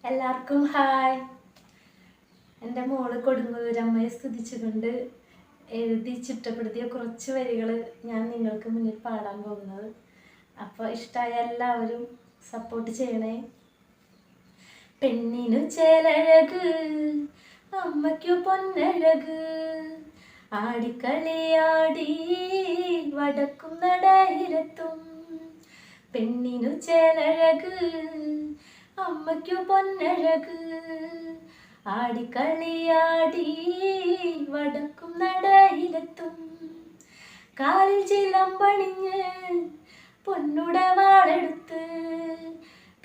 എല്ലാവർക്കും ഹായ്. എൻ്റെ മോള് കൊടുങ്ങല്ലൂരമ്മയെ സ്തുതിച്ചുകൊണ്ട് എഴുതി ചിട്ടപ്പെടുത്തിയ കുറച്ച് വരികൾ ഞാൻ നിങ്ങൾക്ക് മുന്നിൽ പാടാൻ പോകുന്നത്. അപ്പോൾ ഇഷ്ടമായ എല്ലാവരും സപ്പോർട്ട് ചെയ്യണേ. പെണ്ണിനു ചേലഴക്, അമ്മയ്ക്കു പൊന്നഴക്, ആടിക്കളിയാടി വടക്കും നടയിലെത്തും. പെണ്ണിനു ചേലഴക്, അമ്മയ്ക്കു പൊന്നഴക്, ആടിക്കളിയാടി വടക്കും നടയിലെത്തും. കാലിൽ ചിലമ്പണിഞ്ഞ് പൊന്നുടവാളെടുത്ത്,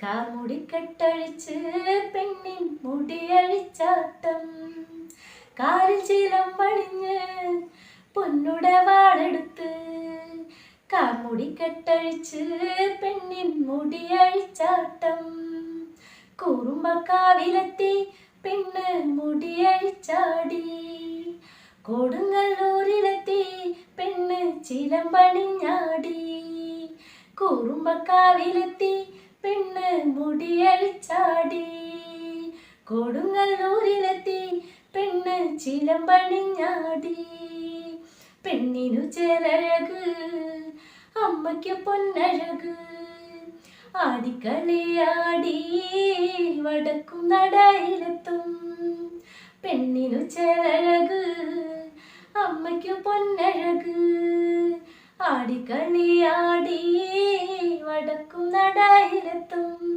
കാർമുടിക്കെട്ടഴിച്ച് പെണ്ണിൻ മുടിയഴിച്ചാട്ടം. കാലിൽ ചിലമ്പണിഞ്ഞ് പൊന്നുടവാളെടുത്ത്, കാർമുടിക്കെട്ടഴിച്ച് പെണ്ണിൻ മുടിയഴിച്ചാട്ടം. കുറുമ്പക്കാവിലെത്തി പെണ്ണ് മുടിയഴിച്ചാടി, കൊടുങ്ങല്ലൂരിലെത്തി പെണ്ണ് ചിലമ്പണിഞ്ഞാടി. കുറുമ്പക്കാവിലെത്തി പെണ്ണ് മുടിയഴിച്ചാടി, കൊടുങ്ങല്ലൂരിലെത്തി പെണ്ണ് ചിലമ്പണിഞ്ഞാടി. പെണ്ണിനു ചേലഴക്, അമ്മയ്ക്ക് പൊന്നഴക്, ആടിക്കളിയാടി വടക്കും നടയിലെത്തും. പെണ്ണിനു ചേലഴക്, അമ്മയ്ക്കു പൊന്നഴക്, ആടിക്കളിയാടി വടക്കും നടയിലെത്തും.